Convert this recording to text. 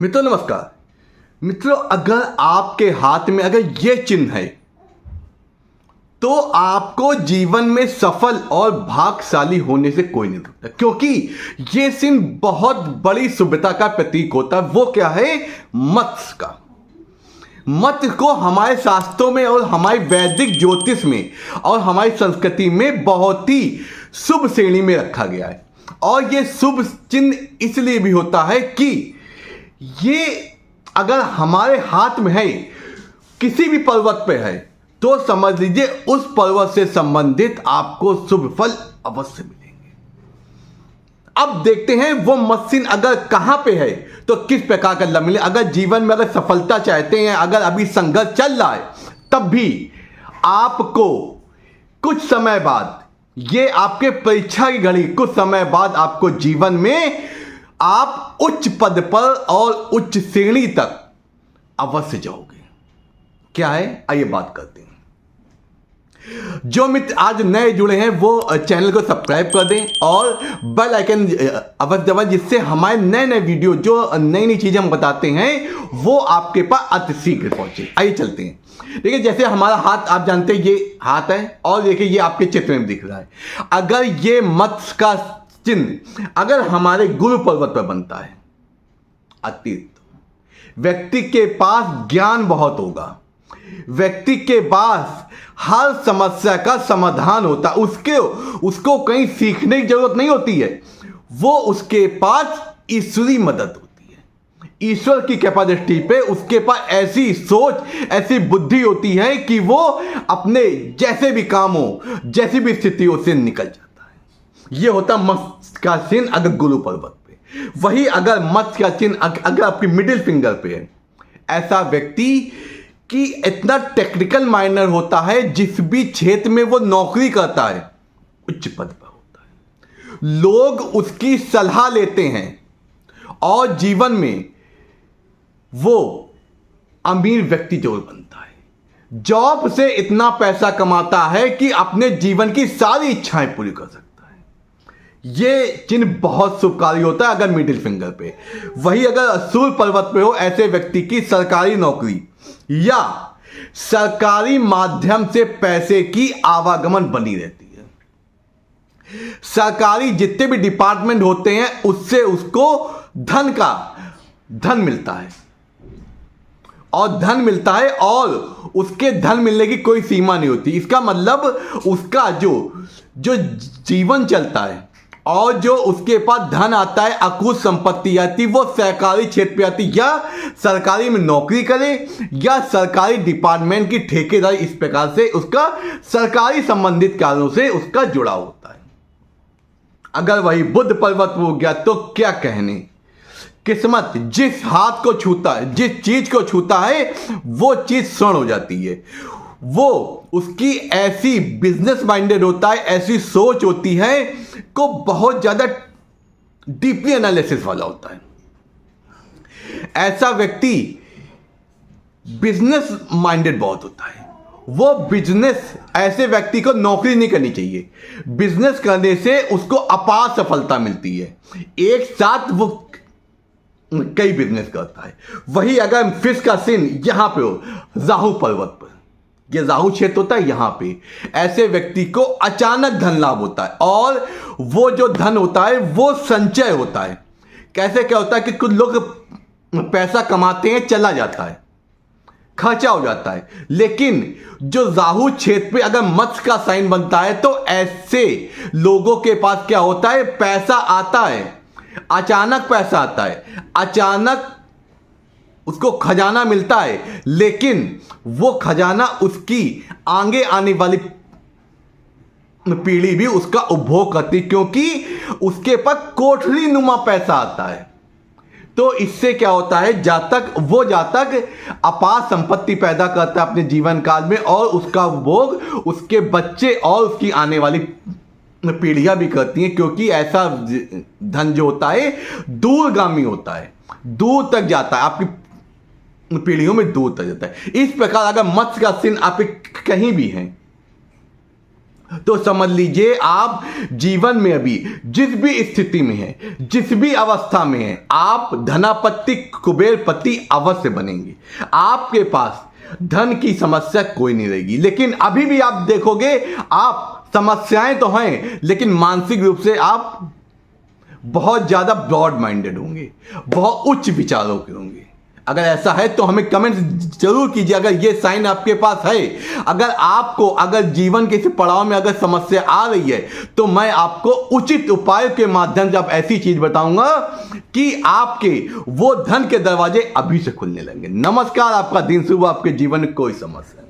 मित्रों नमस्कार। मित्रों, अगर आपके हाथ में अगर ये चिन्ह है तो आपको जीवन में सफल और भाग्यशाली होने से कोई नहीं रोकता, क्योंकि ये चिन्ह बहुत बड़ी शुभता का प्रतीक होता है। वो क्या है? मत्स्य का। मत्स्य को हमारे शास्त्रों में और हमारे वैदिक ज्योतिष में और हमारी संस्कृति में बहुत ही शुभ श्रेणी में रखा गया है। और ये शुभ चिन्ह इसलिए भी होता है कि ये अगर हमारे हाथ में है, किसी भी पर्वत पे है, तो समझ लीजिए उस पर्वत से संबंधित आपको शुभ फल अवश्य मिलेंगे। अब देखते हैं वो मशीन अगर कहां पे है तो किस प्रकार का लाभ मिले। अगर जीवन में अगर सफलता चाहते हैं, अगर अभी संघर्ष चल रहा है, तब भी आपको कुछ समय बाद, ये आपके परीक्षा की घड़ी, कुछ समय बाद आपको जीवन में आप उच्च पद पर और उच्च श्रेणी तक अवश्य जाओगे। क्या है, आइए बात करते हैं। जो मित्र आज नए जुड़े हैं वो चैनल को सब्सक्राइब कर दें और बेल आइकन अवश्य दबाएं, जिससे हमारे नए नए वीडियो, जो नई नई चीजें हम बताते हैं, वो आपके पास अति शीघ्र पहुंचे। आइए चलते हैं। देखिए, जैसे हमारा हाथ, आप जानते हैं ये हाथ है, और देखिए ये आपके चित्र में दिख रहा है। अगर ये मत्स्य का चिन्ह अगर हमारे गुरु पर्वत पर बनता है, अतीत व्यक्ति के पास ज्ञान बहुत होगा, व्यक्ति के पास हर समस्या का समाधान होता, उसको कहीं सीखने की जरूरत नहीं होती है। वो उसके पास ईश्वरी मदद होती है, ईश्वर की कैपेसिटी पे उसके पास ऐसी सोच, ऐसी बुद्धि होती है कि वो अपने जैसे भी काम हो, जैसी भी स्थितियों से निकल जाता है। ये होता मत्स्य का चिन्ह अगर गुरु पर्वत पे। वही अगर मत्स्य का चिन्ह अगर आपकी मिडिल फिंगर पे है, ऐसा व्यक्ति कि इतना टेक्निकल माइनर होता है, जिस भी क्षेत्र में वो नौकरी करता है उच्च पद पर होता है, लोग उसकी सलाह लेते हैं और जीवन में वो अमीर व्यक्ति जरूर बनता है। जॉब से इतना पैसा कमाता है कि अपने जीवन की सारी इच्छाएं पूरी कर सकता है। ये चिन्ह बहुत शुभकारी होता है अगर मिडिल फिंगर पे। वही अगर सूर्य पर्वत पे हो, ऐसे व्यक्ति की सरकारी नौकरी या सरकारी माध्यम से पैसे की आवागमन बनी रहती है। सरकारी जितने भी डिपार्टमेंट होते हैं, उससे उसको धन मिलता है, और धन मिलता है, और उसके धन मिलने की कोई सीमा नहीं होती। इसका मतलब उसका जो जीवन चलता है और जो उसके पास धन आता है, अकुत संपत्ति आती, वो सरकारी क्षेत्र पे आती, या सरकारी में नौकरी करे या सरकारी डिपार्टमेंट की ठेकेदारी, इस प्रकार से उसका सरकारी संबंधित कार्यों से उसका जुड़ाव होता है। अगर वही बुध पर्वत हो गया तो क्या कहने। किस्मत जिस हाथ को छूता है, जिस चीज को छूता है, वो चीज स्वर्ण हो जाती है। वो उसकी ऐसी बिजनेस माइंडेड होता है, ऐसी सोच होती है को बहुत ज्यादा डीपली एनालिसिस वाला होता है। ऐसा व्यक्ति बिजनेस माइंडेड बहुत होता है। वो बिजनेस, ऐसे व्यक्ति को नौकरी नहीं करनी चाहिए। बिजनेस करने से उसको अपार सफलता मिलती है। एक साथ वो कई बिजनेस करता है। वही अगर फिश का चिन्ह यहां पे हो, राहु पर्वत पर, ये राहु क्षेत्र होता है यहां पे, ऐसे व्यक्ति को अचानक धन लाभ होता है, और वो जो धन होता है वो संचय होता है। कैसे क्या होता है कि कुछ लोग पैसा कमाते हैं, चला जाता है, खर्चा हो जाता है, लेकिन जो राहु क्षेत्र पे अगर मत्स्य का साइन बनता है, तो ऐसे लोगों के पास क्या होता है, पैसा आता है, अचानक पैसा आता है, अचानक उसको खजाना मिलता है, लेकिन वो खजाना उसकी आगे आने वाली पीढ़ी भी उसका उपभोग करती, क्योंकि उसके पास कोठरी नुमा पैसा आता है। तो इससे क्या होता है, जातक अपार संपत्ति पैदा करता है अपने जीवन काल में, और उसका उपभोग उसके बच्चे और उसकी आने वाली पीढ़ियां भी करती हैं, क्योंकि ऐसा धन जो होता है दूरगामी होता है, दूर तक जाता है, आपकी पीढ़ियों में दूर तक जाता है। इस प्रकार अगर मत्स्य का चिन्ह आप कहीं भी हैं, तो समझ लीजिए आप जीवन में अभी जिस भी स्थिति में है, जिस भी अवस्था में है, आप धनापति कुबेरपति अवश्य बनेंगे। आपके पास धन की समस्या कोई नहीं रहेगी। लेकिन अभी भी आप देखोगे, आप समस्याएं तो हैं, लेकिन मानसिक रूप से आप बहुत ज्यादा ब्रॉड माइंडेड होंगे, बहुत उच्च विचारों के होंगे। अगर ऐसा है तो हमें कमेंट जरूर कीजिए अगर ये साइन आपके पास है। अगर जीवन के इस पड़ाव में अगर समस्या आ रही है तो मैं आपको उचित उपायों के माध्यम से आप ऐसी चीज बताऊंगा कि आपके वो धन के दरवाजे अभी से खुलने लगेंगे। नमस्कार, आपका दिन शुभ, आपके जीवन में कोई समस्या नहीं।